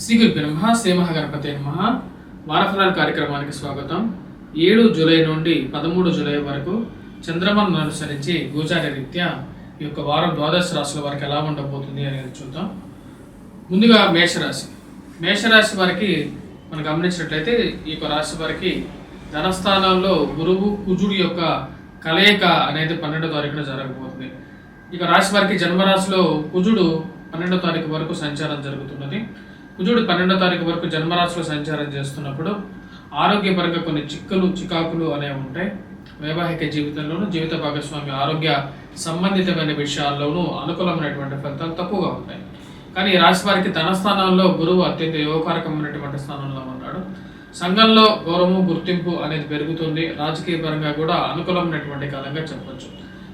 శ్రీ గురు బ్రహ్మ శ్రీ మహాగణపతి నమః. వారఫలాల కార్యక్రమానికి స్వాగతం. 7 జూలై నుండి 13 జూలై వరకు చంద్రమాను అనుసరించి గోచార రీత్యా ఈ యొక్క వారం ద్వాదశ రాశుల వారికి ఎలా ఉండబోతుంది అనేది చూద్దాం. ముందుగా మేషరాశి వారికి మనం గమనించినట్లయితే ఈ యొక్క రాశి వారికి ధనస్థానంలో గురువు కుజుడు యొక్క కలయిక అనేది 12వ తారీఖున జరగబోతుంది. ఇక రాశి వారికి జన్మరాశిలో కుజుడు 12వ తారీఖు వరకు సంచారం జరుగుతున్నది. కుజుడు 12వ తారీఖు వరకు జన్మరాశిలో సంచారం చేస్తున్నప్పుడు ఆరోగ్యపరంగా కొన్ని చికాకులు అనేవి ఉంటాయి. వైవాహిక జీవితంలోనూ జీవిత భాగస్వామి ఆరోగ్య సంబంధితమైన విషయాల్లోనూ అనుకూలమైనటువంటి ఫలితాలు తక్కువగా ఉంటాయి. కానీ ఈ రాశి వారికి ధనస్థానంలో గురువు అత్యంత యోగకారకమైనటువంటి స్థానంలో ఉన్నాడు. సంఘంలో గౌరవము గుర్తింపు అనేది పెరుగుతుంది. రాజకీయ పరంగా కూడా అనుకూలమైనటువంటి కాలంగా చెప్పొచ్చు.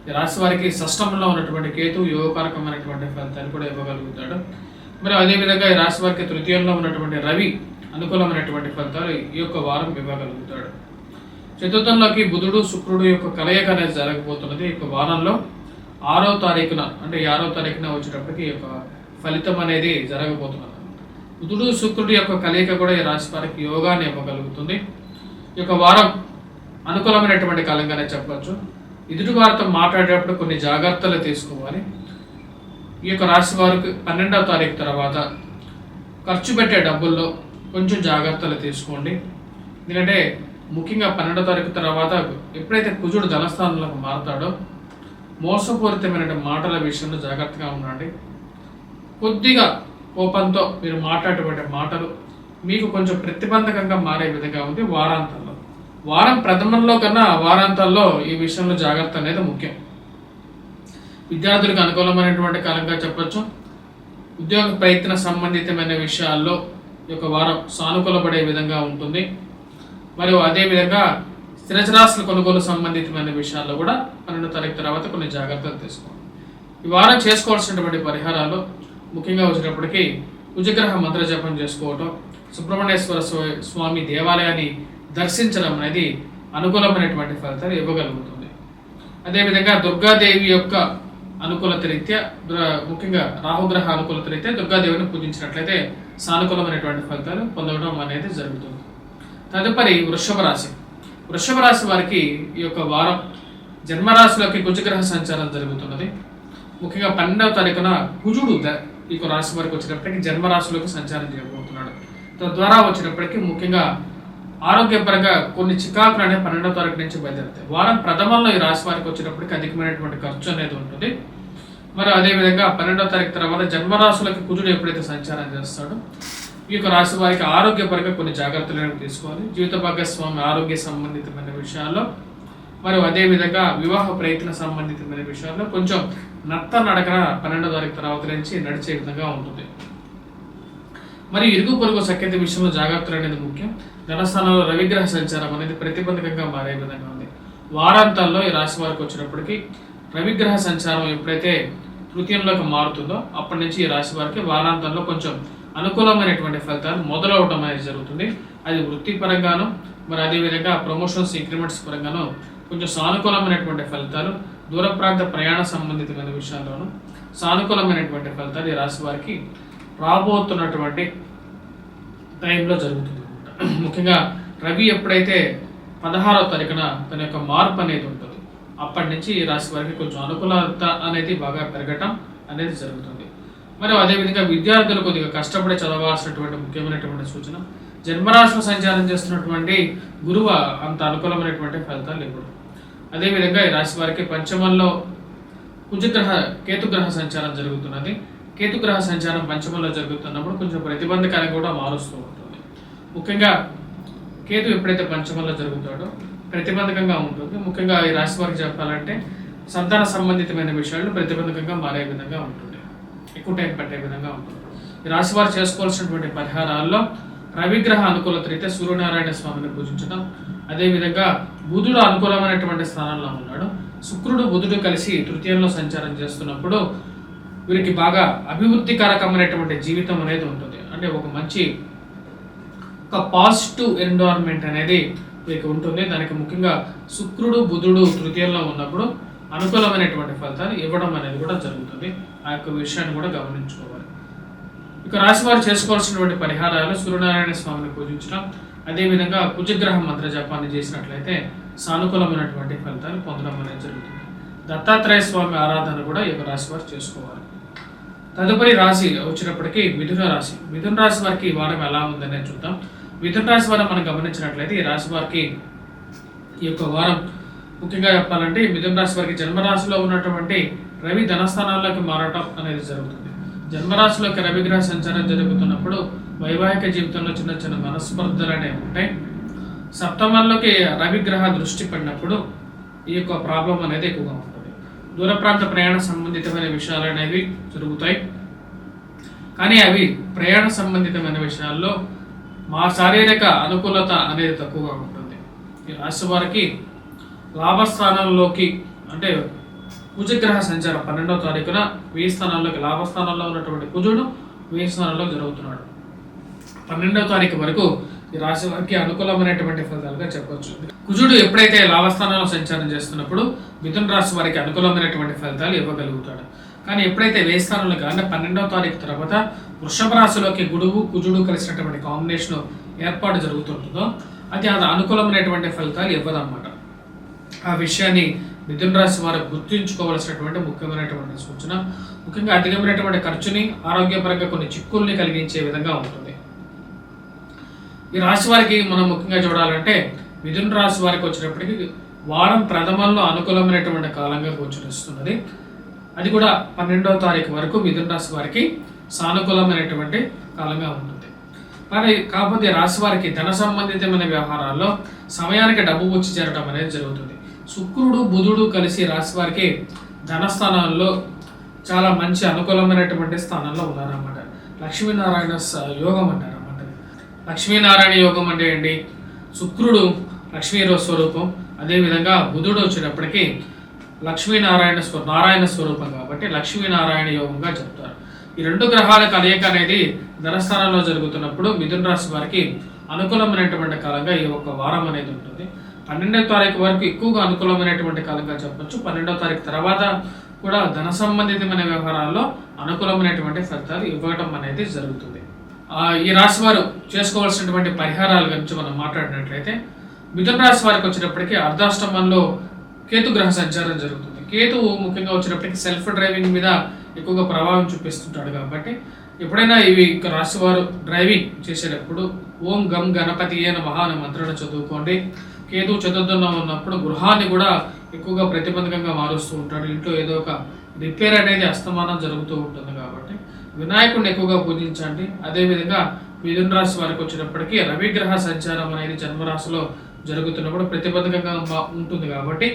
ఈ రాశి వారికి షష్టంలో ఉన్నటువంటి కేతు యోగకారకమైనటువంటి ఫలితాలు కూడా ఇవ్వగలుగుతాడు. మరి అదేవిధంగా ఈ రాశి వారికి తృతీయంలో ఉన్నటువంటి రవి అనుకూలమైనటువంటి ఫలితాలు ఈ యొక్క వారం ఇవ్వగలుగుతాడు. చతుర్థంలోకి బుధుడు శుక్రుడు యొక్క కలయిక అనేది జరగబోతున్నది. ఈ యొక్క వారంలో 6వ తారీఖున అంటే 6వ తారీఖున వచ్చేటప్పటికి ఈ యొక్క ఫలితం అనేది జరగబోతున్నది. బుధుడు శుక్రుడు యొక్క కలయిక కూడా ఈ రాశి వారికి యోగాన్ని ఇవ్వగలుగుతుంది. ఈ యొక్క వారం అనుకూలమైనటువంటి కాలంగానే చెప్పవచ్చు. ఎదుటి వారితో మాట్లాడేటప్పుడు కొన్ని జాగ్రత్తలు తీసుకోవాలి. ఈ యొక్క రాశి వారికి 12వ తారీఖు తర్వాత ఖర్చు పెట్టే డబ్బుల్లో కొంచెం జాగ్రత్తలు తీసుకోండి. ఎందుకంటే ముఖ్యంగా 12వ తారీఖు తర్వాత ఎప్పుడైతే కుజుడు ధనస్థానంలోకి మారుతాడో మోసపూరితమైన మాటల విషయంలో జాగ్రత్తగా ఉండండి. కొద్దిగా కోపంతో మీరు మాట్లాడేటువంటి మాటలు మీకు కొంచెం ప్రతిబంధకంగా మారే విధంగా ఉంది. వారం ప్రథమంలో కన్నా వారాంతాల్లో ఈ విషయంలో జాగ్రత్త అనేది ముఖ్యం. విద్యార్థులకు అనుకూలమైనటువంటి కాలంగా చెప్పొచ్చు. ఉద్యోగ ప్రయత్న సంబంధితమైన విషయాల్లో ఈ యొక్క వారం సానుకూలపడే విధంగా ఉంటుంది. మరియు అదేవిధంగా స్థిరచరాస్తుల కొనుగోలు సంబంధితమైన విషయాల్లో కూడా 12వ తారీఖు తర్వాత కొన్ని జాగ్రత్తలు తీసుకోవాలి. ఈ వారం చేసుకోవాల్సినటువంటి పరిహారాలు ముఖ్యంగా వచ్చేటప్పటికి కుజగ్రహ మంత్ర జపం చేసుకోవటం, సుబ్రహ్మణ్యేశ్వర స్వామి దేవాలయాన్ని దర్శించడం అనేది అనుకూలమైనటువంటి ఫలితాలు ఇవ్వగలుగుతుంది. అదేవిధంగా దుర్గాదేవి యొక్క అనుకూలత రీత్యా ముఖ్యంగా రాహుగ్రహ అనుకూలత రీత్యా దుర్గాదేవిని పూజించినట్లయితే సానుకూలమైనటువంటి ఫలితాలు పొందడం అనేది జరుగుతుంది. తదుపరి వృషభ రాశి వారికి ఈ యొక్క వారం జన్మరాశిలోకి కుజగ్రహ సంచారం జరుగుతున్నది. ముఖ్యంగా 12వ తారీఖున కుజుడు ఈ యొక్క రాశి వారికి వచ్చేటప్పటికి జన్మరాశిలోకి సంచారం చేయబోతున్నాడు. తద్వారా వచ్చేటప్పటికి ముఖ్యంగా ఆరోగ్యపరంగా కొన్ని చికాకులు అనేవి 12వ తారీఖు నుంచి బయలుదేరుతాయి. వారం ప్రథమంలో ఈ రాశి వారికి వచ్చేటప్పటికి అధికమైనటువంటి ఖర్చు అనేది ఉంటుంది. మరి అదేవిధంగా 12వ తారీఖు తర్వాత జన్మరాశులకి కుజుడు ఎప్పుడైతే సంచారం చేస్తాడో ఈ యొక్క రాశి వారికి ఆరోగ్యపరంగా కొన్ని జాగ్రత్తలు తీసుకోవాలి. జీవిత భాగస్వామి ఆరోగ్య సంబంధితమైన విషయాల్లో మరియు అదేవిధంగా వివాహ ప్రయత్న సంబంధితమైన విషయాల్లో కొంచెం నడకన 12వ తారీఖు తర్వాత నుంచి నడిచే విధంగా ఉంటుంది. మరి ఇరుగు పొరుగు సఖ్యత విషయంలో జాగ్రత్తలు అనేది ముఖ్యం. ధనస్థానంలో రవిగ్రహ సంచారం అనేది ప్రతిబంధకంగా మారే విధంగా ఉంది. వారాంతాల్లో ఈ రాశి వారికి వచ్చినప్పటికీ రవిగ్రహ సంచారం ఎప్పుడైతే తృతీయంలోకి మారుతుందో అప్పటి నుంచి ఈ రాశి వారికి వారాంతంలో కొంచెం అనుకూలమైనటువంటి ఫలితాలు మొదలవటం అనేది జరుగుతుంది. అది వృత్తిపరంగాను మరి అదేవిధంగా ప్రమోషన్స్ ఇంక్రిమెంట్స్ పరంగాను కొంచెం సానుకూలమైనటువంటి ఫలితాలు, దూర ప్రాంత ప్రయాణ సంబంధితమైన విషయాల్లోనూ సానుకూలమైనటువంటి ఫలితాలు ఈ రాశి వారికి రాబోతున్నటువంటి టైంలో జరుగుతుంది. ముఖ్యంగా రవి ఎప్పుడైతే 16వ తారీఖున తన యొక్క మార్పు అనేది ఉంటుంది అప్పటి నుంచి ఈ రాశి వారికి కొంచెం అనుకూలత అనేది బాగా పెరగటం అనేది జరుగుతుంది. మరియు అదేవిధంగా విద్యార్థులు కొద్దిగా కష్టపడి చదవాల్సినటువంటి ముఖ్యమైనటువంటి సూచన. జన్మరాశిలో సంచారం చేస్తున్నటువంటి గురువు అంత అనుకూలమైనటువంటి ఫలితాలు ఇవ్వడం. అదేవిధంగా ఈ రాశి వారికి పంచమంలో కేతుగ్రహ సంచారం జరుగుతున్నది. కేతుగ్రహ సంచారం పంచమంలో జరుగుతున్నప్పుడు కొంచెం ప్రతిబంధకాన్ని కూడా మారుస్తూ ఉంటుంది. ముఖ్యంగా కేతు ఎప్పుడైతే పంచమంలో జరుగుతాడో ప్రతిబంధకంగా ఉంటుంది. ముఖ్యంగా ఈ రాశి వారికి చెప్పాలంటే సంతాన సంబంధితమైన విషయాలు ప్రతిబంధకంగా మారే విధంగా ఉంటుంది, ఎక్కువ టైం పట్టే విధంగా ఉంటుంది. ఈ రాశి వారు చేసుకోవాల్సినటువంటి పరిహారాల్లో రవిగ్రహ అనుకూలత రీత్యా సూర్యనారాయణ స్వామిని పూజించడం, అదేవిధంగా బుధుడు అనుకూలమైనటువంటి స్థానంలో ఉన్నాడు. శుక్రుడు బుధుడు కలిసి తృతీయంలో సంచారం చేస్తున్నప్పుడు వీరికి బాగా అభివృద్ధికరకమైనటువంటి జీవితం అనేది ఉంటుంది. అంటే ఒక పాజిటివ్ ఎన్విరాన్మెంట్ అనేది వీరికి ఉంటుంది. దానికి ముఖ్యంగా శుక్రుడు బుధుడు తృతీయంలో ఉన్నప్పుడు అనుకూలమైనటువంటి ఫలితాలు ఇవ్వడం అనేది కూడా జరుగుతుంది. ఆ యొక్క విషయాన్ని కూడా గమనించుకోవాలి. ఇక రాశి వారు చేసుకోవాల్సినటువంటి పరిహారాలు సూర్యనారాయణ స్వామిని పూజించడం, అదేవిధంగా కుజగ్రహ మంత్ర జపాన్ని చేసినట్లయితే సానుకూలమైనటువంటి ఫలితాలు పొందడం అనేది జరుగుతుంది. దత్తాత్రేయ స్వామి ఆరాధన కూడా ఈ యొక్క రాశి వారు చేసుకోవాలి. తదుపరి రాశి వచ్చినప్పటికీ మిథున రాశి. మిథున రాశి వారికి ఈ వారం ఎలా ఉందనే చూద్దాం. మిథున రాశి వారు మనం గమనించినట్లయితే ఈ రాశి వారికి ఈ యొక్క వారం ముఖ్యంగా చెప్పాలంటే మిథున రాశి వారికి జన్మరాశిలో ఉన్నటువంటి రవి ధనస్థానాల్లోకి మారటం అనేది జరుగుతుంది. జన్మరాశిలోకి రవిగ్రహ సంచారం జరుగుతున్నప్పుడు వైవాహిక జీవితంలో చిన్న చిన్న మనస్పర్ధలు అనేవి ఉంటాయి. సప్తమంలోకి రవిగ్రహ దృష్టి పడినప్పుడు ఈ యొక్క ప్రాబ్లం అనేది ఎక్కువగా ఉంటుంది. దూర ప్రాంత ప్రయాణ సంబంధితమైన విషయాలు అనేవి జరుగుతాయి. కానీ అవి ప్రయాణ సంబంధితమైన విషయాల్లో మా శారీరక అనుకూలత అనేది తక్కువగా ఉంటుంది. ఈ రాశి వారికి లాభస్థానంలోకి అంటే కుజగ్రహ సంచారం 12వ తారీఖున 1000 స్థానాల్లోకి లాభస్థానంలో ఉన్నటువంటి కుజుడు 1000 స్థానంలో జరుగుతున్నాడు. 12వ తారీఖు వరకు ఈ రాశి వారికి అనుకూలమైనటువంటి ఫలితాలుగా చెప్పవచ్చు. కుజుడు ఎప్పుడైతే లాభస్థానంలో సంచారం చేస్తున్నప్పుడు మిథున రాశి వారికి అనుకూలమైనటువంటి ఫలితాలు ఇవ్వగలుగుతాడు. కానీ ఎప్పుడైతే 1000 స్థానంలోకి అంటే 12వ తారీఖు తర్వాత వృషభ రాశిలోకి కుజుడు కలిసినటువంటి కాంబినేషన్ ఏర్పాటు జరుగుతుంటుందో అది అనుకూలమైనటువంటి ఫలితాలు ఇవ్వదన్నమాట. ఆ విషయాన్ని మిథున రాశి వారు గుర్తుంచుకోవాల్సినటువంటి ముఖ్యమైనటువంటి సూచన. ముఖ్యంగా అధికమైనటువంటి ఖర్చుని ఆరోగ్యపరంగా కొన్ని చిక్కుల్ని కలిగించే విధంగా ఉంటుంది. ఈ రాశి వారికి మనం ముఖ్యంగా చూడాలంటే మిథున రాశి వారికి వచ్చినప్పటికీ వారం ప్రథమంలో అనుకూలమైనటువంటి కాలంగా గోచరిస్తున్నది. అది కూడా 12వ తారీఖు వరకు మిథున రాశి వారికి సానుకూలమైనటువంటి కాలంగా ఉంటుంది. కాకపోతే రాశి వారికి ధన సంబంధితమైన వ్యవహారాల్లో సమయానికి డబ్బు వచ్చి చేరడం అనేది జరుగుతుంది. శుక్రుడు బుధుడు కలిసి రాశి వారికి ధనస్థానాల్లో చాలా మంచి అనుకూలమైనటువంటి స్థానంలో ఉన్నారన్నమాట. లక్ష్మీనారాయణ యోగం అంటారు అన్నమాట. లక్ష్మీనారాయణ యోగం అంటే ఏంటి? శుక్రుడు లక్ష్మీ స్వరూపం, అదేవిధంగా బుధుడు వచ్చేటప్పటికి నారాయణ స్వరూపం కాబట్టి లక్ష్మీనారాయణ యోగంగా చెప్తారు. ఈ రెండు గ్రహాల కలయిక అనేది ధనస్థానంలో జరుగుతున్నప్పుడు మిథున రాశి వారికి అనుకూలమైనటువంటి కాలంగా ఈ ఒక వారం అనేది ఉంటుంది. 12వ తారీఖు వరకు ఎక్కువగా అనుకూలమైనటువంటి కాలంగా చెప్పొచ్చు. 12వ తారీఖు తర్వాత కూడా ధన సంబంధితమైన వ్యవహారాల్లో అనుకూలమైనటువంటి ఫలితాలు ఇవ్వడం అనేది జరుగుతుంది. ఈ రాశి వారు చేసుకోవాల్సినటువంటి పరిహారాల గురించి మనం మాట్లాడినట్లయితే మిథున రాశి వారికి వచ్చినప్పటికీ అర్ధాష్టమంలో కేతు గ్రహ సంచారం జరుగుతుంది. కేతువు ముఖ్యంగా వచ్చినప్పటికీ సెల్ఫ్ డ్రైవింగ్ మీద ఎక్కువగా ప్రభావం చూపిస్తుంటాడు కాబట్టి ఎప్పుడైనా ఇవి రాశి వారు డ్రైవింగ్ చేసేటప్పుడు ఓం గం గణపతి అయిన మహా అనే మంత్రాన్ని చదువుకోండి. కేతు చతుర్థంలో ఉన్నప్పుడు గృహాన్ని కూడా ఎక్కువగా ప్రతిబంధకంగా మారుస్తూ ఉంటాడు. ఇంట్లో ఏదో ఒక రిపేర్ అనేది అస్తమానం జరుగుతూ ఉంటుంది కాబట్టి వినాయకుడిని ఎక్కువగా పూజించండి. అదేవిధంగా మిథున రాశి వారికి వచ్చినప్పటికీ రవిగ్రహ సంచారం అనేది జన్మరాశిలో జరుగుతున్నప్పుడు ప్రతిబంధకంగా ఉంటుంది కాబట్టి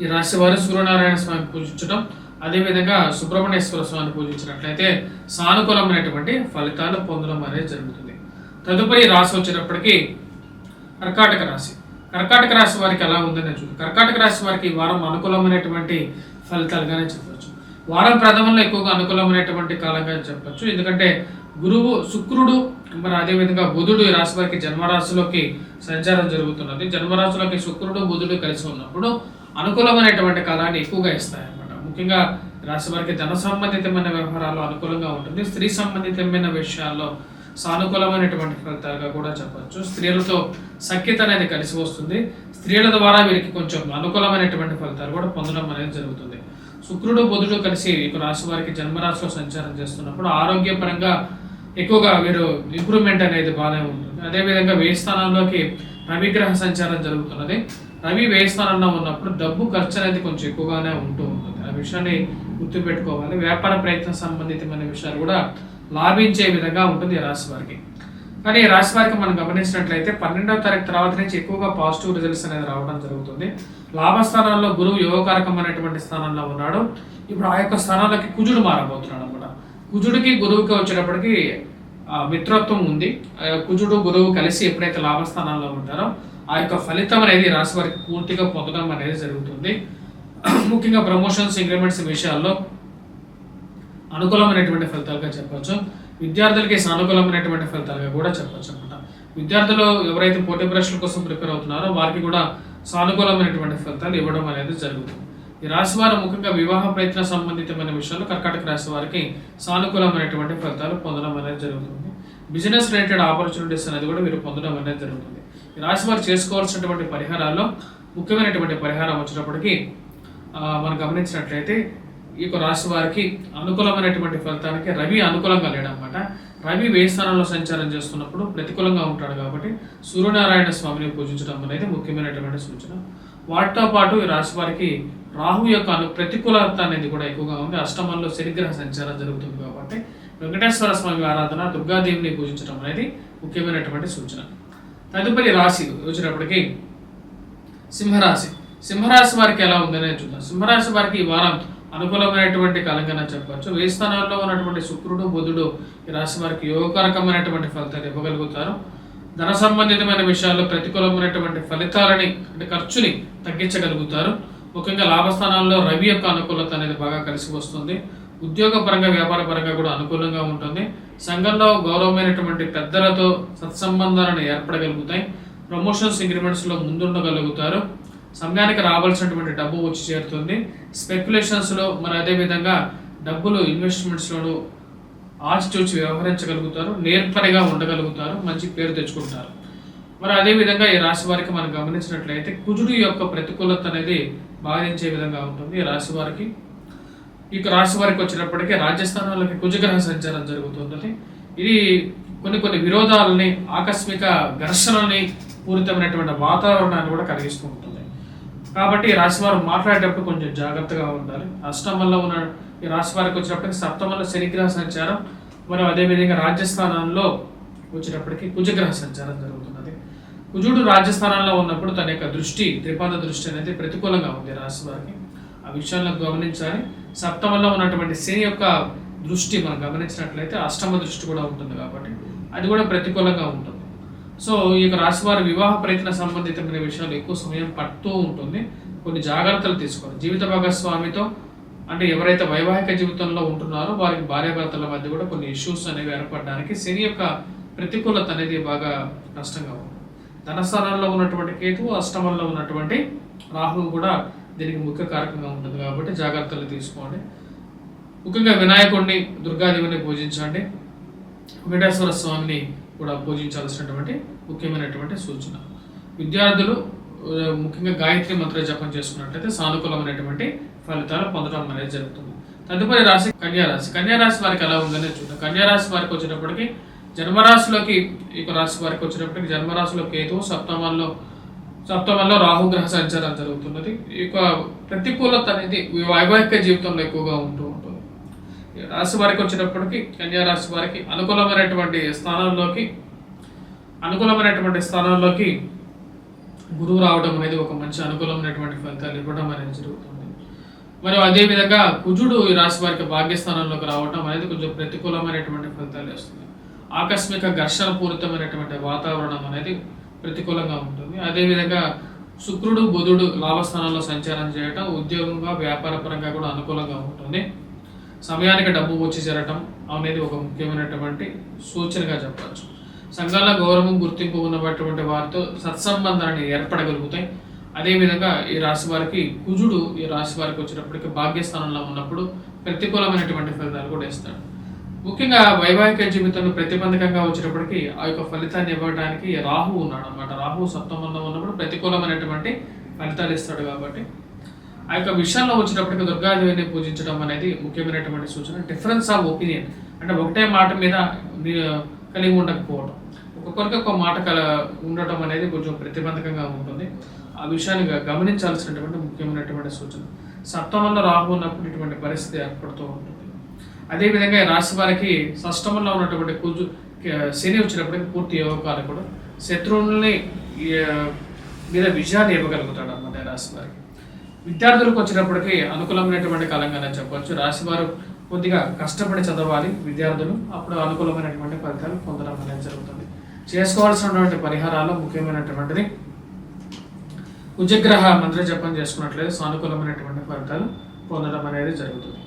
ఈ రాశి వారు సూర్యనారాయణ స్వామిని పూజించడం, అదేవిధంగా సుబ్రహ్మణ్యేశ్వర స్వామిని పూజించినట్లయితే సానుకూలమైనటువంటి ఫలితాలు పొందడం అనేది జరుగుతుంది. తదుపరి రాశి వచ్చినప్పటికీ కర్కాటక రాశి. కర్కాటక రాశి వారికి ఎలా ఉందని చూద్దాం. కర్కాటక రాశి వారికి ఈ వారం అనుకూలమైనటువంటి ఫలితాలుగానే చెప్పచ్చు. వారం ప్రథమంలో ఎక్కువగా అనుకూలమైనటువంటి కాలంగా చెప్పచ్చు. ఎందుకంటే శుక్రుడు మరి అదేవిధంగా బుధుడు ఈ రాశి వారికి జన్మరాశిలోకి సంచారం జరుగుతున్నది. జన్మరాశిలోకి శుక్రుడు బుధుడు కలిసి ఉన్నప్పుడు అనుకూలమైనటువంటి కాలాన్ని ఎక్కువగా ఇస్తాయన్నమాట. ముఖ్యంగా రాశి వారికి ధన సంబంధితమైన వ్యవహారాలు అనుకూలంగా ఉంటుంది. స్త్రీ సంబంధితమైన విషయాల్లో సానుకూలమైనటువంటి ఫలితాలుగా కూడా చెప్పచ్చు. స్త్రీలతో సఖ్యత అనేది కలిసి వస్తుంది. స్త్రీల ద్వారా వీరికి కొంచెం అనుకూలమైనటువంటి ఫలితాలు కూడా పొందడం అనేది జరుగుతుంది. శుక్రుడు బుధుడు కలిసి ఈ రాశి వారికి జన్మరాశిలో సంచారం చేస్తున్నప్పుడు ఆరోగ్యపరంగా ఎక్కువగా వీరు ఇంప్రూవ్మెంట్ అనేది బాగానే ఉంటుంది. అదేవిధంగా 1000 స్థానంలోకి రవిగ్రహ సంచారం జరుగుతున్నది. రవి 1000 స్థానంలో ఉన్నప్పుడు డబ్బు ఖర్చు అనేది కొంచెం ఎక్కువగానే ఉంటూ ఉంటుంది. ఆ విషయాన్ని గుర్తుపెట్టుకోవాలి. వ్యాపార ప్రయత్నం సంబంధితమైన విషయాలు కూడా లాభించే విధంగా ఉంటుంది ఈ రాశి వారికి. కానీ ఈ రాశి వారికి మనం గమనించినట్లయితే 12వ తారీఖు తర్వాత నుంచి ఎక్కువగా పాజిటివ్ రిజల్ట్స్ అనేది రావడం జరుగుతుంది. లాభస్థానాల్లో గురువు యోగకారకం అనేటువంటి స్థానంలో ఉన్నాడు. ఇప్పుడు ఆ యొక్క స్థానాలకి కుజుడు మారబోతున్నాడు అనమాట. కుజుడికి గురువుకి వచ్చేటప్పటికి మిత్రత్వం ఉంది. కుజుడు గురువు కలిసి ఎప్పుడైతే లాభస్థానాల్లో ఉంటారో ఆ యొక్క ఫలితం అనేది రాశి వారికి పూర్తిగా పొందడం అనేది జరుగుతుంది. ముఖ్యంగా ప్రమోషన్స్, ఇంక్రిమెంట్స్ విషయాల్లో అనుకూలమైనటువంటి ఫలితాలుగా చెప్పవచ్చు. విద్యార్థులకి సానుకూలమైనటువంటి ఫలితాలుగా కూడా చెప్పవచ్చు అనమాట. విద్యార్థులు ఎవరైతే పోటీ పరీక్షల కోసం ప్రిపేర్ అవుతున్నారో వారికి కూడా సానుకూలమైనటువంటి ఫలితాలు ఇవ్వడం అనేది జరుగుతుంది. ఈ రాశి వారు ముఖ్యంగా వివాహ ప్రయత్న సంబంధితమైన విషయాలు కర్కాటక రాశి వారికి సానుకూలమైనటువంటి ఫలితాలు పొందడం అనేది జరుగుతుంది. బిజినెస్ రిలేటెడ్ ఆపర్చునిటీస్ అనేది కూడా వీరు పొందడం అనేది జరుగుతుంది. ఈ రాశి వారు చేసుకోవాల్సినటువంటి పరిహారాల్లో ముఖ్యమైనటువంటి పరిహారం వచ్చినప్పటికీ మనం గమనించినట్లయితే ఈ యొక్క రాశి వారికి అనుకూలమైనటువంటి ఫలితానికి రవి అనుకూలంగా లేడనమాట. రవి వ్యయ స్థానంలో సంచారం చేస్తున్నప్పుడు ప్రతికూలంగా ఉంటాడు కాబట్టి సూర్యనారాయణ స్వామిని పూజించడం అనేది ముఖ్యమైనటువంటి సూచన. వాటితో పాటు ఈ రాశి వారికి రాహు యొక్క ప్రతికూలత అనేది కూడా ఎక్కువగా ఉంది. అష్టమంలో శనిగ్రహ సంచారం జరుగుతుంది కాబట్టి వెంకటేశ్వర స్వామి ఆరాధన, దుర్గాదేవిని పూజించడం అనేది ముఖ్యమైనటువంటి సూచన. తదుపరి రాశి వచ్చినప్పటికీ సింహరాశి. సింహరాశి వారికి ఎలా ఉందనే చూద్దాం. సింహరాశి వారికి ఈ వారం అనుకూలమైనటువంటి కాలంగా చెప్పవచ్చు. వ్యయ స్థానాల్లో ఉన్నటువంటి శుక్రుడు, బుధుడు ఈ రాశి వారికి యోగకారకమైనటువంటి ఫలితాలు ఇవ్వగలుగుతారు. ధన సంబంధితమైన విషయాల్లో ప్రతికూలమైనటువంటి ఫలితాలని అంటే ఖర్చుని తగ్గించగలుగుతారు. ముఖ్యంగా లాభస్థానాల్లో రవి యొక్క అనుకూలత అనేది బాగా కలిసి వస్తుంది. ఉద్యోగ పరంగా, వ్యాపార పరంగా కూడా అనుకూలంగా ఉంటుంది. సంఘంలో గౌరవమైనటువంటి పెద్దలతో సత్సంబంధాలను ఏర్పడగలుగుతాయి. ప్రమోషన్స్, ఇంక్రిమెంట్స్లో ముందుండగలుగుతారు. సమయానికి రావాల్సినటువంటి డబ్బు వచ్చి చేరుతుంది. స్పెక్యులేషన్స్లో మరి అదేవిధంగా డబ్బులు ఇన్వెస్ట్మెంట్స్లోనూ ఆచితూచి వ్యవహరించగలుగుతారు. నేర్పరిగా ఉండగలుగుతారు. మంచి పేరు తెచ్చుకుంటారు. మరి అదేవిధంగా ఈ రాశి వారికి మనం గమనించినట్లయితే కుజుడు యొక్క ప్రతికూలత అనేది బాధించే విధంగా ఉంటుంది. ఈ రాశి వారికి రాశి వారికి వచ్చినప్పటికీ రాజస్థానంలోకి కుజగ్రహ సంచారం జరుగుతుంది. ఇది కొన్ని విరోధాలని, ఆకస్మిక ఘర్షణని, పూరితమైనటువంటి వాతావరణాన్ని కూడా కలిగిస్తూ ఉంటుంది. కాబట్టి ఈ రాశి వారు మాట్లాడేటప్పుడు కొంచెం జాగ్రత్తగా ఉండాలి. అష్టమంలో ఉన్న ఈ రాశి వారికి వచ్చినప్పటికీ సప్తమంలో శనిగ్రహ సంచారం, మరియు అదేవిధంగా రాజస్థానంలో వచ్చేటప్పటికి కుజగ్రహ సంచారం జరుగుతున్నది. కుజుడు రాజస్థానంలో ఉన్నప్పుడు తన యొక్క దృష్టి, త్రిపాద దృష్టి అనేది ప్రతికూలంగా ఉంది రాశి వారికి. ఆ విషయాలను గమనించాలి. సప్తమంలో ఉన్నటువంటి శని యొక్క దృష్టి మనం గమనించినట్లయితే అష్టమ దృష్టి కూడా ఉంటుంది కాబట్టి అది కూడా ప్రతికూలంగా ఉంటుంది. సో ఈ యొక్క రాశి వారి వివాహ ప్రయత్న సంబంధితమైన విషయాలు ఎక్కువ సమయం పడుతూ ఉంటుంది. కొన్ని జాగ్రత్తలు తీసుకోవాలి. జీవిత భాగస్వామితో అంటే ఎవరైతే వైవాహిక జీవితంలో ఉంటున్నారో వారికి భార్యాభర్తల మధ్య కూడా కొన్ని ఇష్యూస్ అనేవి ఏర్పడడానికి శని యొక్క ప్రతికూలత అనేది బాగా కష్టంగా ఉంది. ధనస్థానంలో ఉన్నటువంటి కేతువు, అష్టమంలో ఉన్నటువంటి రాహువు కూడా దీనికి ముఖ్య కారకంగా ఉంటుంది కాబట్టి జాగ్రత్తలు తీసుకోండి. ముఖ్యంగా వినాయకుడిని, దుర్గాదేవిని పూజించండి. వెంకటేశ్వర స్వామిని కూడా పూజించాల్సినటువంటి ముఖ్యమైనటువంటి సూచన. విద్యార్థులు ముఖ్యంగా గాయత్రి మంత్ర జపం చేసుకున్నట్లయితే సానుకూలమైనటువంటి ఫలితాలు పొందడం అనేది జరుగుతుంది. తదుపరి రాశి కన్యారాశి. కన్యారాశి వారికి ఎలా ఉందనే చూద్దాం. కన్యారాశి వారికి వచ్చేటప్పటికి జన్మరాశిలోకి రాశి వారికి వచ్చేటప్పటికి జన్మరాశిలో కేతువు, సప్తమంలో రాహుగ్రహ సంచారం జరుగుతున్నది. ఈ యొక్క ప్రతికూలత అనేది వైవాహిక జీవితంలో ఎక్కువగా ఉంటూ ఉంటుంది. రాశి వారికి వచ్చేటప్పటికి కన్యారాశి వారికి అనుకూలమైనటువంటి స్థానాల్లోకి గురువు రావడం అనేది ఒక మంచి అనుకూలమైనటువంటి ఫలితాలు ఇవ్వడం అనేది జరుగుతుంది. మరియు అదేవిధంగా కుజుడు ఈ రాశి వారికి భాగ్యస్థానంలోకి రావడం అనేది కొంచెం ప్రతికూలమైనటువంటి ఫలితాలు ఇస్తుంది. ఆకస్మిక ఘర్షణ పూరితమైనటువంటి వాతావరణం అనేది ప్రతికూలంగా ఉంటుంది. అదేవిధంగా శుక్రుడు, బుధుడు లాభస్థానంలో సంచారం చేయటం ఉద్యోగంగా, వ్యాపార పరంగా కూడా అనుకూలంగా ఉంటుంది. సమయానికి డబ్బు వచ్చి చేరటం అనేది ఒక ముఖ్యమైనటువంటి సూచనగా చెప్పవచ్చు. సంఘాల గౌరవం, గుర్తింపు ఉన్నటువంటి వారితో సత్సంబంధాన్ని ఏర్పడగలుగుతాయి. అదేవిధంగా ఈ రాశి వారికి కుజుడు ఈ రాశి వారికి వచ్చేటప్పటికి భాగ్యస్థానంలో ఉన్నప్పుడు ప్రతికూలమైనటువంటి ఫలితాలు కూడా ఇస్తాడు. ముఖ్యంగా వైవాహిక జీవితంలో ప్రతిబంధకంగా వచ్చేటప్పటికి ఆ యొక్క ఫలితాన్ని ఇవ్వడానికి రాహు ఉన్నాడు అనమాట. రాహు సప్తమంలో ఉన్నప్పుడు ప్రతికూలమైనటువంటి ఫలితాలు ఇస్తాడు కాబట్టి ఆ యొక్క విషయంలో వచ్చినప్పటికీ దుర్గాదేవిని పూజించడం అనేది ముఖ్యమైనటువంటి సూచన. డిఫరెన్స్ ఆఫ్ ఒపీనియన్ అంటే ఒకటే మాట మీద కలిగి ఉండకపోవడం, ఒక్కొక్కరికి ఒక మాట ఉండటం అనేది కొంచెం ప్రతిబంధకంగా ఉంటుంది. ఆ విషయాన్ని గమనించాల్సినటువంటి ముఖ్యమైనటువంటి సూచన. సప్తమంలో రాహు ఉన్నప్పుడు ఇటువంటి పరిస్థితి ఏర్పడుతూ ఉంటుంది. అదేవిధంగా ఈ రాశి వారికి షష్టమంలో ఉన్నటువంటి శని వచ్చినప్పటికీ పూర్తి యోగకాలు కూడా శత్రువుల్ని మీద విజయాన్ని ఇవ్వగలుగుతాడు అన్నమాట రాశి వారికి. విద్యార్థులకు వచ్చినప్పటికీ అనుకూలమైనటువంటి కాలంగానే చెప్పవచ్చు. రాశి వారు కొద్దిగా కష్టపడి చదవాలి విద్యార్థులు, అప్పుడు అనుకూలమైనటువంటి ఫలితాలు పొందడం అనేది జరుగుతుంది. చేసుకోవాల్సినటువంటి పరిహారాల్లో ముఖ్యమైనటువంటిది కుజగ్రహ మంత్ర జపం చేసుకున్నట్లయితే సానుకూలమైనటువంటి ఫలితాలు పొందడం అనేది జరుగుతుంది.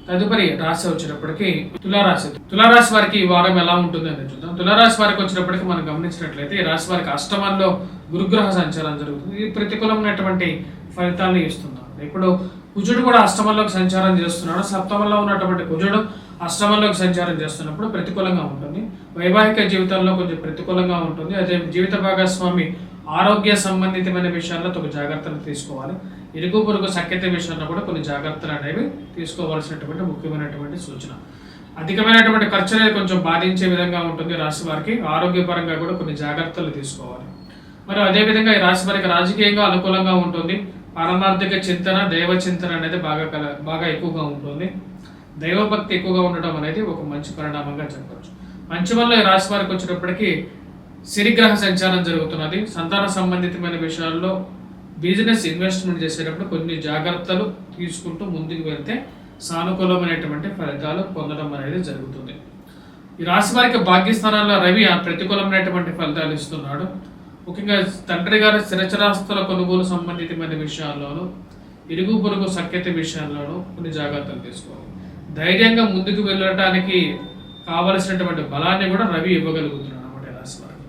తదుపరి రాశి వచ్చినప్పటికీ తులారాశి వారికి ఈ వారం ఎలా ఉంటుంది అని చూద్దాం. తులారాశి వారికి వచ్చినప్పటికీ మనం గమనించినట్లయితే ఈ రాశి వారికి అష్టమంలో గురుగ్రహ సంచారం జరుగుతుంది. ఇది ప్రతికూలమైనటువంటి ఫలితాలను ఇస్తుంది. ఇప్పుడు కుజుడు కూడా అష్టమంలోకి సంచారం చేస్తున్నాడు. సప్తమంలో ఉన్నటువంటి కుజుడు అష్టమంలోకి సంచారం చేస్తున్నప్పుడు ప్రతికూలంగా ఉంటుంది. వైవాహిక జీవితంలో కొంచెం ప్రతికూలంగా ఉంటుంది. అదే జీవిత భాగస్వామి ఆరోగ్య సంబంధితమైన విషయాల్లో ఒక జాగ్రత్తలు తీసుకోవాలి. ఇరుగు పొరుగు సఖ్యత విషయంలో కూడా కొన్ని జాగ్రత్తలు అనేవి తీసుకోవాల్సినటువంటి ముఖ్యమైనటువంటి సూచన. అధికమైనటువంటి ఖర్చు అనేది కొంచెం బాధించే విధంగా ఉంటుంది రాశి వారికి. ఆరోగ్యపరంగా కూడా కొన్ని జాగ్రత్తలు తీసుకోవాలి. మరి అదేవిధంగా ఈ రాశి వారికి రాజకీయంగా అనుకూలంగా ఉంటుంది. పారమార్థిక చింతన, దైవ చింతన అనేది బాగా ఎక్కువగా ఉంటుంది. దైవభక్తి ఎక్కువగా ఉండడం అనేది ఒక మంచి పరిణామంగా చెప్పవచ్చు. పంచమంలో ఈ రాశి వారికి వచ్చేటప్పటికి శనిగ్రహ సంచారం జరుగుతున్నది. సంతాన సంబంధితమైన విషయాల్లో బిజినెస్ ఇన్వెస్ట్మెంట్ చేసేటప్పుడు కొన్ని జాగ్రత్తలు తీసుకుంటూ ముందుకు వెళ్తే సానుకూలమైనటువంటి ఫలితాలు పొందడం అనేది జరుగుతుంది. ఈ రాశి వారికి భాగ్యస్థానాల్లో రవి ప్రతికూలమైనటువంటి ఫలితాలు ఇస్తున్నాడు. ముఖ్యంగా తండ్రి గారి స్థిరచరాస్తుల కొనుగోలు సంబంధితమైన విషయాల్లోనూ, ఇరుగు పొరుగు సఖ్యత విషయాల్లోనూ కొన్ని జాగ్రత్తలు తీసుకోవాలి. ధైర్యంగా ముందుకు వెళ్ళడానికి కావలసినటువంటి బలాన్ని కూడా రవి ఇవ్వగలుగుతున్నాడు అన్నమాట రాశి వారికి.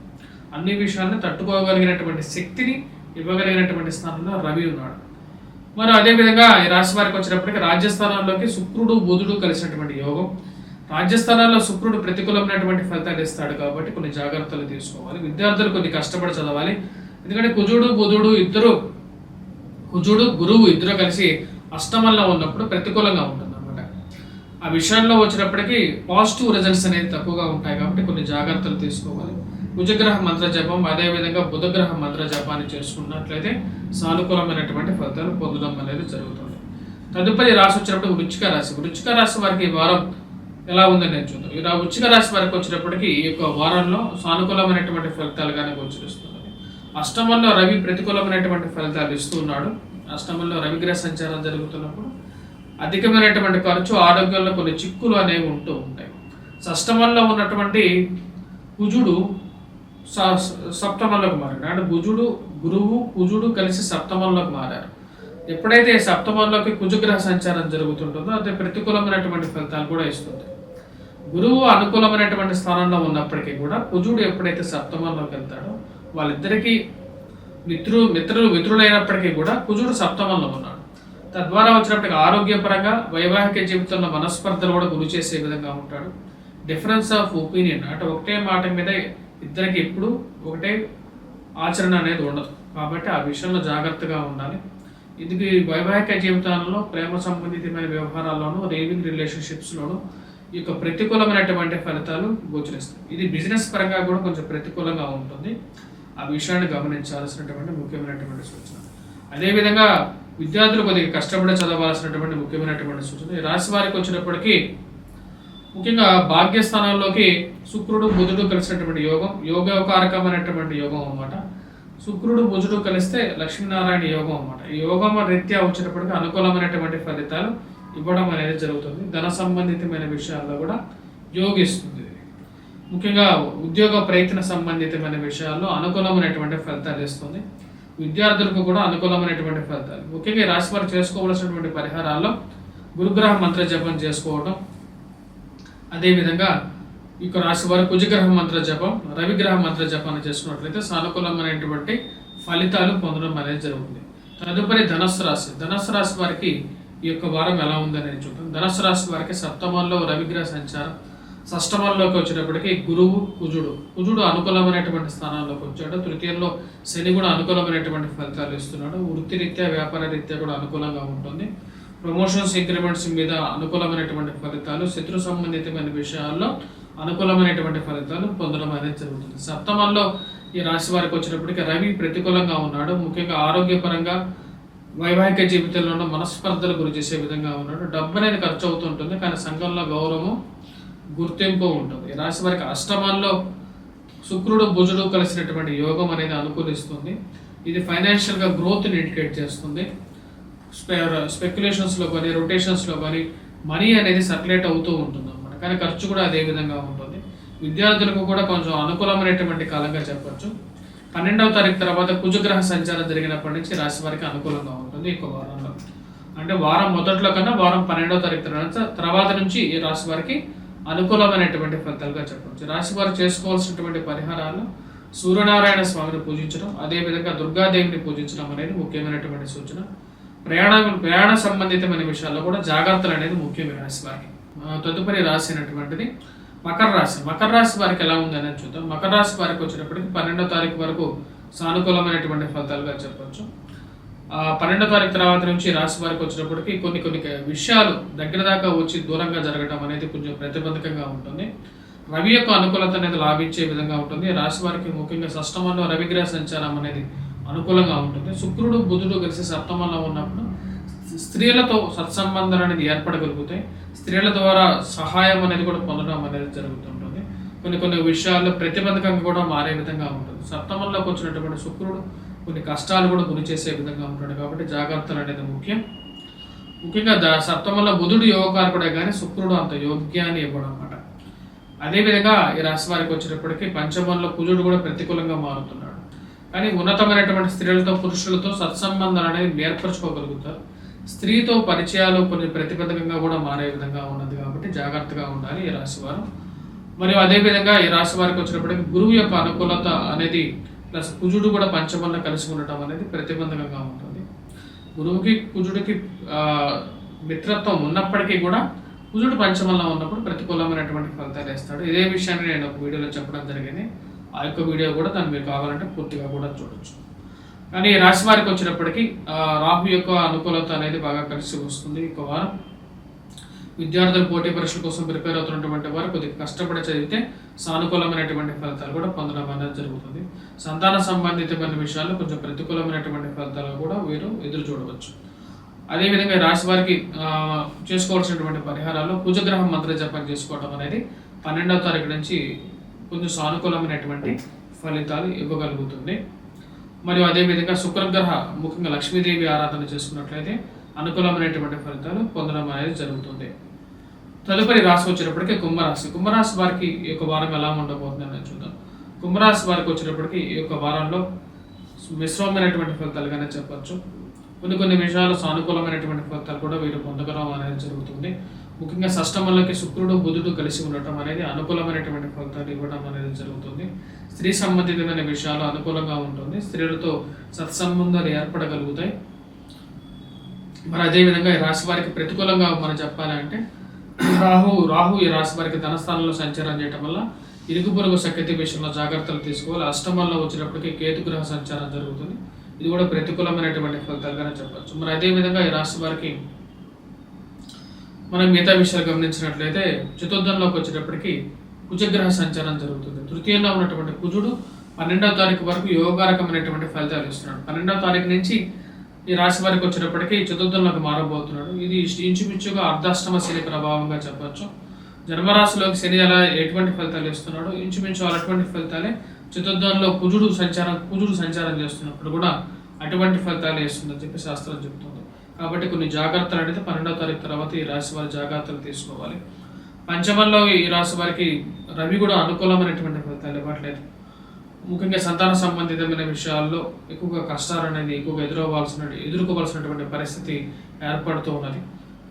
అన్ని విషయాలను తట్టుకోగలిగినటువంటి శక్తిని ఇవ్వగలిగినటువంటి స్థానంలో రవి ఉన్నాడు. మరి అదేవిధంగా ఈ రాశి వారికి వచ్చినప్పటికీ రాజ్యస్థానాల్లోకి శుక్రుడు బుధుడు కలిసినటువంటి యోగం. రాజ్యస్థానాల్లో శుక్రుడు ప్రతికూలమైనటువంటి ఫలితాలు ఇస్తాడు కాబట్టి కొన్ని జాగ్రత్తలు తీసుకోవాలి. విద్యార్థులు కొన్ని కష్టపడి చదవాలి. ఎందుకంటే కుజుడు గురువు ఇద్దరు కలిసి అష్టమంలో ఉన్నప్పుడు ప్రతికూలంగా ఉంటుంది అనమాట. ఆ విషయంలో వచ్చినప్పటికీ పాజిటివ్ రిజల్ట్స్ అనేది తక్కువగా ఉంటాయి కాబట్టి కొన్ని జాగ్రత్తలు తీసుకోవాలి. కుజగ్రహ మంత్ర జపం, అదేవిధంగా బుధగ్రహ మంత్ర జపాన్ని చేసుకున్నట్లయితే సానుకూలమైనటువంటి ఫలితాలు పొందడం అనేది జరుగుతుంది. తదుపరి రాశి వచ్చినప్పుడు వృశ్చిక రాశి వారికి ఈ వారం ఎలా ఉందని నేను చూద్దాం. ఇలా వృశ్చిక రాశి వారికి వచ్చినప్పటికీ ఈ యొక్క వారంలో సానుకూలమైనటువంటి ఫలితాలుగానే గోచరిస్తున్నది. అష్టమంలో రవి ప్రతికూలమైనటువంటి ఫలితాలు ఇస్తున్నాడు. అష్టమంలో రవిగ్రహ సంచారం జరుగుతున్నప్పుడు అధికమైనటువంటి ఖర్చు, ఆరోగ్యంలో కొన్ని చిక్కులు అనేవి ఉంటూ ఉంటాయి. అష్టమంలో ఉన్నటువంటి కుజుడు సప్తమంలోకి మారాడు. అంటే కుజుడు కలిసి సప్తమంలోకి మారారు. ఎప్పుడైతే సప్తమంలోకి కుజగ్రహ సంచారం జరుగుతుంటుందో అది ప్రతికూలమైనటువంటి ఫలితాలు కూడా ఇస్తుంది. గురువు అనుకూలమైనటువంటి స్థానంలో ఉన్నప్పటికీ కూడా కుజుడు ఎప్పుడైతే సప్తమంలోకి వెళ్తాడో వాళ్ళిద్దరికీ మిత్రులైనప్పటికీ కూడా కుజుడు సప్తమంలో ఉన్నాడు. తద్వారా వచ్చినప్పటికీ ఆరోగ్యపరంగా వైవాహిక జీవితంలో మనస్పర్ధలు కూడా గురి చేసే విధంగా ఉంటాడు. డిఫరెన్స్ ఆఫ్ ఒపీనియన్ అంటే ఒకటే మాట మీద ఇద్దరికి ఎప్పుడు ఒకటే ఆచరణ అనేది ఉండదు. కాబట్టి ఆ విషయంలో జాగ్రత్తగా ఉండాలి. ఇది వైవాహిక జీవితాలలో ప్రేమ సంబంధితమైన వ్యవహారాల్లోనూ, లివింగ్ రిలేషన్షిప్స్లోనూ ఈ యొక్క ప్రతికూలమైనటువంటి ఫలితాలు గోచరిస్తాయి. ఇది బిజినెస్ పరంగా కూడా కొంచెం ప్రతికూలంగా ఉంటుంది. ఆ విషయాన్ని గమనించాల్సినటువంటి ముఖ్యమైనటువంటి సూచన. అదేవిధంగా విద్యార్థులు కొద్దిగా కష్టపడి చదవాల్సినటువంటి ముఖ్యమైనటువంటి సూచన. ఈ రాశి వారికి వచ్చినప్పటికీ ముఖ్యంగా భాగ్యస్థానాల్లోకి శుక్రుడు బుధుడు కలిసినటువంటి యోగకారకమైనటువంటి యోగం అన్నమాట. శుక్రుడు బుధుడు కలిస్తే లక్ష్మీనారాయణ యోగం అన్నమాట. ఈ యోగం రీత్యా వచ్చినప్పటికీ అనుకూలమైనటువంటి ఫలితాలు ఇవ్వడం అనేది జరుగుతుంది. ధన సంబంధితమైన విషయాల్లో కూడా యోగిస్తుంది. ముఖ్యంగా ఉద్యోగ ప్రయత్న సంబంధితమైన విషయాల్లో అనుకూలమైనటువంటి ఫలితాలు ఇస్తుంది. విద్యార్థులకు కూడా అనుకూలమైనటువంటి ఫలితాలు. ముఖ్యంగా ఈ రాశి వారు చేసుకోవలసినటువంటి పరిహారాల్లో గురుగ్రహ మంత్ర జపం చేసుకోవడం, అదేవిధంగా ఈ రాశి వారు కుజగ్రహ మంత్ర జపం, రవిగ్రహ మంత్ర జపాన్ని చేసుకున్నట్లయితే సానుకూలమైనటువంటి ఫలితాలు పొందడం అనేది జరుగుతుంది. తదుపరి ధనుస్సు రాశి వారికి ఈ యొక్క వారం ఎలా ఉందని చూద్దాం. ధనుస్సు రాశి వారికి సప్తమంలో రవిగ్రహ సంచారం, షష్టమంలోకి వచ్చేటప్పటికి కుజుడు అనుకూలమైనటువంటి స్థానాల్లోకి వచ్చాడు. తృతీయంలో శని కూడా అనుకూలమైనటువంటి ఫలితాలు ఇస్తున్నాడు. వృత్తిరీత్యా వ్యాపార రీత్యా కూడా అనుకూలంగా ఉంటుంది. ప్రమోషన్స్, ఇంక్రిమెంట్స్ మీద అనుకూలమైనటువంటి ఫలితాలు, శత్రు సంబంధితమైన విషయాల్లో అనుకూలమైనటువంటి ఫలితాలు పొందడం అనేది జరుగుతుంది. సప్తమంలో ఈ రాశి వారికి వచ్చినప్పటికీ రవి ప్రతికూలంగా ఉన్నాడు. ముఖ్యంగా ఆరోగ్యపరంగా వైవాహిక జీవితంలో మనస్పర్ధలు గురి చేసే విధంగా ఉన్నాడు. డబ్బు అనేది ఖర్చు అవుతుంటుంది, కానీ సంఘంలో గౌరవము, గుర్తింపు ఉంటుంది. ఈ రాశి వారికి అష్టమంలో శుక్రుడు బుధుడు కలిసినటువంటి యోగం అనేది అనుకూలిస్తుంది. ఇది ఫైనాన్షియల్గా గ్రోత్ని ఇండికేట్ చేస్తుంది. స్పెక్యులేషన్స్లో కానీ రొటేషన్స్లో కానీ మనీ అనేది సర్క్యులేట్ అవుతూ ఉంటుంది అన్నమాట. కానీ ఖర్చు కూడా అదే విధంగా ఉంటుంది. విద్యార్థులకు కూడా కొంచెం అనుకూలమైనటువంటి కాలంగా చెప్పచ్చు. 12వ తారీఖు తర్వాత కుజగ్రహ సంచారం జరిగినప్పటి నుంచి రాశి వారికి అనుకూలంగా ఉంటుంది. ఇంకో వారంలో అంటే వారం మొదట్లో కన్నా వారం 12వ తారీఖు తర్వాత నుంచి ఈ రాశి వారికి అనుకూలమైనటువంటి ఫలితాలుగా చెప్పవచ్చు. రాశి వారు చేసుకోవాల్సినటువంటి పరిహారాలు సూర్యనారాయణ స్వామిని పూజించడం, అదేవిధంగా దుర్గాదేవిని పూజించడం అనేది ముఖ్యమైనటువంటి సూచన. ప్రయాణ సంబంధితమైన విషయాల్లో కూడా జాగ్రత్తలు అనేది ముఖ్యం ఈ రాశి వారికి. తదుపరి రాశి అయినటువంటిది మకర రాశి. మకర రాశి వారికి ఎలా ఉంది అనేది చూద్దాం. మకర రాశి వారికి వచ్చినప్పటికీ 12వ తారీఖు వరకు సానుకూలమైనటువంటి ఫలితాలుగా చెప్పొచ్చు. 12వ తారీఖు తర్వాత నుంచి రాశి వారికి వచ్చినప్పటికీ కొన్ని విషయాలు దగ్గర దాకా వచ్చి దూరంగా జరగడం అనేది కొంచెం ప్రతిబంధకంగా ఉంటుంది. రవి యొక్క అనుకూలత అనేది లాభించే విధంగా ఉంటుంది. రాశి వారికి ముఖ్యంగా షష్టమంలో రవిగ్రహ సంచారం అనేది అనుకూలంగా ఉంటుంది. శుక్రుడు బుధుడు కలిసి సప్తమంలో ఉన్నప్పుడు స్త్రీలతో సత్సంబంధాలు అనేది ఏర్పడగలుగుతాయి. స్త్రీల ద్వారా సహాయం అనేది కూడా పొందడం అనేది జరుగుతుంటుంది. కొన్ని విషయాల్లో ప్రతిబంధకంగా కూడా మారే విధంగా ఉంటుంది. సప్తమంలోకి వచ్చినటువంటి శుక్రుడు కొన్ని కష్టాలు కూడా గురి చేసే విధంగా ఉంటాడు. కాబట్టి జాగ్రత్తలు అనేది ముఖ్యంగా సప్తమంలో బుధుడు యోగకారకుడే కానీ శుక్రుడు అంత యోగ్యాన్ని ఇవ్వడం అన్నమాట. అదేవిధంగా ఈ రాశి వారికి వచ్చేటప్పటికీ పంచమంలో కుజుడు కూడా ప్రతికూలంగా మారుతున్నాడు. కానీ ఉన్నతమైనటువంటి స్త్రీలతో పురుషులతో సత్సంబంధాలు అనేది ఏర్పరచుకోగలుగుతారు. స్త్రీతో పరిచయాలు కొన్ని ప్రతిబంధకంగా కూడా మారే విధంగా ఉన్నది. కాబట్టి జాగ్రత్తగా ఉండాలి ఈ రాశి వారు. మరియు అదేవిధంగా ఈ రాశి వారికి వచ్చినప్పటికీ గురువు యొక్క అనుకూలత అనేది ప్లస్ కుజుడు కూడా పంచమంలో కలిసి ఉండటం అనేది ప్రతిబంధకంగా ఉంటుంది. గురువుకి కుజుడికి మిత్రత్వం ఉన్నప్పటికీ కూడా కుజుడు పంచమంలో ఉన్నప్పుడు ప్రతికూలమైనటువంటి ఫలితాలు ఇస్తాడు. ఇదే విషయాన్ని నేను ఒక వీడియోలో చెప్పడం జరిగింది. ఆ యొక్క వీడియో కూడా దాన్ని మీరు కావాలంటే పూర్తిగా కూడా చూడొచ్చు. కానీ ఈ రాశి వారికి వచ్చినప్పటికీ రాహు యొక్క అనుకూలత అనేది బాగా కలిసి వస్తుంది. ఈ వారం విద్యార్థులు పోటీ పరీక్షల కోసం ప్రిపేర్ అవుతున్నటువంటి వారు కొద్దిగా కష్టపడి చదివితే సానుకూలమైనటువంటి ఫలితాలు కూడా పొందడం అనేది జరుగుతుంది. సంతాన సంబంధితమైన విషయాల్లో కొంచెం ప్రతికూలమైనటువంటి ఫలితాలు కూడా వీరు ఎదురు చూడవచ్చు. అదేవిధంగా ఈ రాశి వారికి చేసుకోవాల్సినటువంటి పరిహారాల్లో కుజగ్రహం మంత్ర జపం చేసుకోవడం అనేది 12వ తారీఖు నుంచి కొంచెం సానుకూలమైనటువంటి ఫలితాలు ఇవ్వగలుగుతుంది. మరియు అదేవిధంగా శుక్రగ్రహ ముఖ్యంగా లక్ష్మీదేవి ఆరాధన చేసుకున్నట్లయితే అనుకూలమైనటువంటి ఫలితాలు పొందడం అనేది జరుగుతుంది. తదుపరి రాశి వచ్చేటప్పటికి కుంభరాశి. కుంభరాశి వారికి ఈ యొక్క వారం ఎలా ఉండబోతుంది అనేది చూద్దాం. కుంభరాశి వారికి వచ్చేటప్పటికి ఈ యొక్క వారంలో మిశ్రమమైనటువంటి ఫలితాలుగానే చెప్పచ్చు. కొన్ని విషయాలు సానుకూలమైనటువంటి ఫలితాలు కూడా వీరు పొందడం అనేది జరుగుతుంది. ముఖ్యంగా షష్టమంలోకి శుక్రుడు బుధుడు కలిసి ఉండటం అనేది అనుకూలమైనటువంటి ఫలితాలు ఇవ్వడం అనేది జరుగుతుంది. స్త్రీ సంబంధితమైన విషయాలు అనుకూలంగా ఉంటుంది. స్త్రీలతో సత్సంబంధాలు ఏర్పడగలుగుతాయి. మరి అదేవిధంగా ఈ రాశి వారికి ప్రతికూలంగా మనం చెప్పాలంటే రాహు ఈ రాశి వారికి ధనస్థానంలో సంచారం చేయడం వల్ల ఇరుగు పొరుగు సఖ్యత విషయంలో జాగ్రత్తలు తీసుకోవాలి. అష్టమంలో వచ్చినప్పటికీ కేతు గ్రహ సంచారం జరుగుతుంది. ఇది కూడా ప్రతికూలమైనటువంటి ఫలితాలుగానే చెప్పచ్చు. మరి అదేవిధంగా ఈ రాశి వారికి మనం మిగతా విషయాలు గమనించినట్లయితే చతుర్థంలోకి వచ్చేటప్పటికి కుజగ్రహ సంచారం జరుగుతుంది. తృతీయంలో ఉన్నటువంటి కుజుడు 12వ తారీఖు వరకు యోగకారకమైనటువంటి ఫలితాలు ఇస్తున్నాడు. 12వ తారీఖు నుంచి ఈ రాశి వారికి వచ్చేటప్పటికి చతుర్థంలోకి మారబోతున్నాడు. ఇది ఇంచుమించుగా అర్ధాష్టమ శని ప్రభావంగా చెప్పచ్చు. జన్మరాశిలోకి శని ఎటువంటి ఫలితాలు ఇస్తున్నాడు, ఇంచుమించు అటువంటి ఫలితాలే చతుర్థంలో కుజుడు సంచారం చేస్తున్నప్పుడు కూడా అటువంటి ఫలితాలు ఇస్తుందని చెప్పి శాస్త్రం చెబుతుంది. కాబట్టి కొన్ని జాగ్రత్తలు అనేది 12వ తారీఖు తర్వాత ఈ రాశి వారి జాగ్రత్తలు తీసుకోవాలి. పంచమంలో ఈ రాశి వారికి రవి కూడా అనుకూలమైనటువంటి ఫలితాలు ఇవ్వట్లేదు. ముఖ్యంగా సంతాన సంబంధితమైన విషయాల్లో ఎక్కువగా కష్టాలు అనేది ఎక్కువగా ఎదుర్కోవాల్సినటువంటి పరిస్థితి ఏర్పడుతూ ఉన్నది.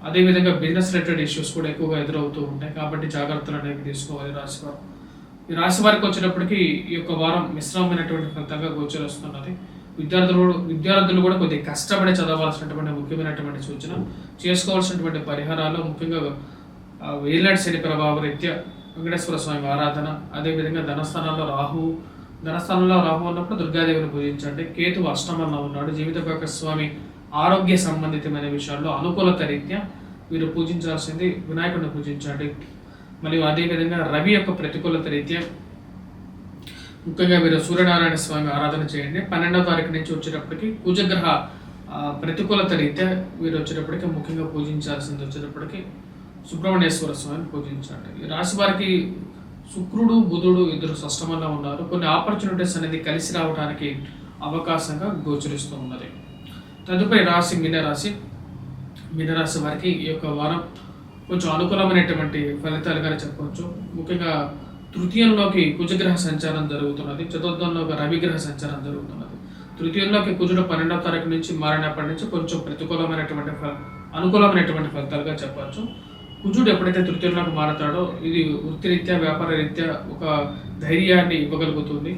అదేవిధంగా బిజినెస్ రిలేటెడ్ ఇష్యూస్ కూడా ఎక్కువగా ఎదురవుతూ ఉంటాయి. కాబట్టి జాగ్రత్తలు అనేవి తీసుకోవాలి రాశివారు. ఈ రాశి వారికి వచ్చేటప్పటికి ఈ యొక్క వారం మిశ్రమమైనటువంటి ఫలితంగా గోచరిస్తున్నది. విద్యార్థులు కూడా కొద్దిగా కష్టపడి చదవాల్సినటువంటి ముఖ్యమైనటువంటి సూచన. చేసుకోవాల్సినటువంటి పరిహారాలు ముఖ్యంగా వేలినాటి శని ప్రభావ రీత్యా వెంకటేశ్వర స్వామి ఆరాధన, అదేవిధంగా ధనస్థానంలో రాహు ఉన్నప్పుడు దుర్గాదేవిని పూజించండి. కేతు అష్టమంలో ఉన్నాడు. జీవిత భాగస్వామి ఆరోగ్య సంబంధితమైన విషయాల్లో అనుకూలత రీత్యా వీరు పూజించాల్సింది వినాయకుడిని పూజించండి. మరియు అదేవిధంగా రవి యొక్క ప్రతికూలత రీత్యా ముఖ్యంగా వీరు సూర్యనారాయణ స్వామి ఆరాధన చేయండి. 12వ తారీఖు నుంచి వచ్చేటప్పటికి కుజగ్రహ ప్రతికూలత రీత్యా వీరు వచ్చేటప్పటికి ముఖ్యంగా పూజించాల్సింది వచ్చేటప్పటికి సుబ్రహ్మణ్యేశ్వర స్వామిని పూజించండి. ఈ రాశి వారికి శుక్రుడు బుధుడు ఇద్దరు షష్టమంలో ఉన్నారు. కొన్ని ఆపర్చునిటీస్ అనేది కలిసి రావడానికి అవకాశంగా గోచరిస్తూ ఉన్నది. తదుపరి రాశి మీనరాశి వారికి ఈ యొక్క వారం కొంచెం అనుకూలమైనటువంటి ఫలితాలుగానే చెప్పవచ్చు. ముఖ్యంగా తృతీయంలోకి కుజగ్రహ సంచారం జరుగుతున్నది. చతుర్థంలోకి రవిగ్రహ సంచారం జరుగుతున్నది. తృతీయంలోకి కుజుడు 12వ తారీఖు నుంచి మారినప్పటి నుంచి కొంచెం అనుకూలమైనటువంటి ఫలితాలుగా చెప్పవచ్చు. కుజుడు ఎప్పుడైతే తృతీయంలోకి మారతాడో ఇది వృత్తిరీత్యా వ్యాపార రీత్యా ఒక ధైర్యాన్ని ఇవ్వగలుగుతుంది.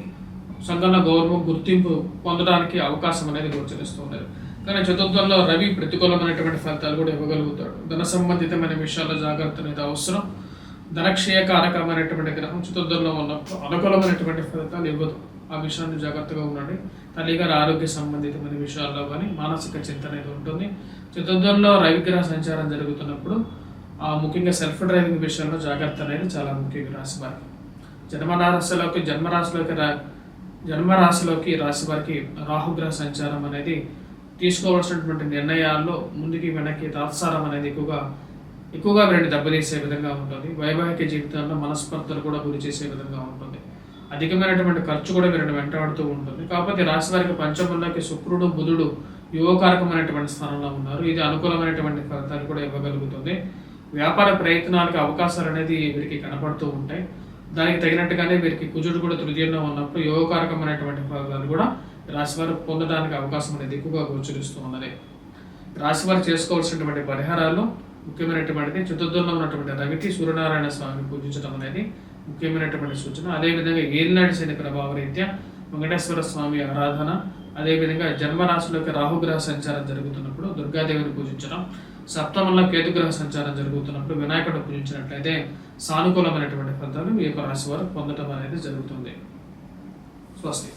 సంఘంలో గౌరవం గుర్తింపు పొందడానికి అవకాశం అనేది గోచరిస్తుంది. కానీ చతుర్థంలో రవి ప్రతికూలమైనటువంటి ఫలితాలు కూడా ఇవ్వగలుగుతాడు. ధన సంబంధితమైన విషయాల్లో జాగ్రత్త అనేది అవసరం. ధనక్షయకారకమైనటువంటి గ్రహం చతుర్థంలో ఉన్నప్పుడు అనుకూలమైనటువంటి ఫలితాలు ఇవ్వదు. ఆ విషయాన్ని జాగ్రత్తగా ఉండండి. తల్లిగారి ఆరోగ్య సంబంధితమైన విషయాల్లో కానీ మానసిక చింత అనేది ఉంటుంది. చతుర్థంలో రవిగ్రహ సంచారం జరుగుతున్నప్పుడు ముఖ్యంగా సెల్ఫ్ డ్రైవింగ్ విషయంలో జాగ్రత్త అనేది చాలా ముఖ్యంగా రాశి వారికి. జన్మరాశిలోకి రాశి వారికి రాహుగ్రహ సంచారం అనేది తీసుకోవాల్సినటువంటి నిర్ణయాల్లో ముందుకి వెనక్కి తాత్సారం అనేది ఎక్కువగా వీరిని దెబ్బతీసే విధంగా ఉంటుంది. వైవాహిక జీవితంలో మనస్పర్ధలు కూడా గురి చేసే విధంగా ఉంటుంది. అధికమైనటువంటి ఖర్చు కూడా వీరిని వెంటాడుతూ ఉంటుంది. కాకపోతే రాశి వారికి పంచమంలోకి శుక్రుడు బుధుడు యువకారకమైనటువంటి స్థానంలో ఉన్నారు. ఇది అనుకూలమైనటువంటి ఫలితాలు కూడా ఇవ్వగలుగుతుంది. వ్యాపార ప్రయత్నాలకు అవకాశాలు అనేది వీరికి కనపడుతూ ఉంటాయి. దానికి తగినట్టుగానే వీరికి కుజుడు కూడా తృతీయంలో ఉన్నప్పుడు యోగకారకమైనటువంటి ఫలితాలు కూడా రాశివారు పొందడానికి అవకాశం అనేది ఎక్కువగా గోచరిస్తూ ఉన్నది. రాశివారు చేసుకోవాల్సినటువంటి పరిహారాల్లో ముఖ్యమైనటువంటిది చతుర్థంలో ఉన్నటువంటి రవికి సూర్యనారాయణ స్వామిని పూజించడం అనేది ముఖ్యమైనటువంటి సూచన. అదేవిధంగా ఏలినాటి శని ప్రభావ రీత్యా వెంకటేశ్వర స్వామి ఆరాధన, అదేవిధంగా జన్మరాశిలోకి రాహుగ్రహ సంచారం జరుగుతున్నప్పుడు దుర్గాదేవిని పూజించడం, సప్తమంలో కేతుగ్రహ సంచారం జరుగుతున్నప్పుడు వినాయకుడు పూజించినట్లయితే సానుకూలమైనటువంటి ఫలితాలు ఈ యొక్క రాశి వారు పొందడం అనేది జరుగుతుంది. స్వస్తి.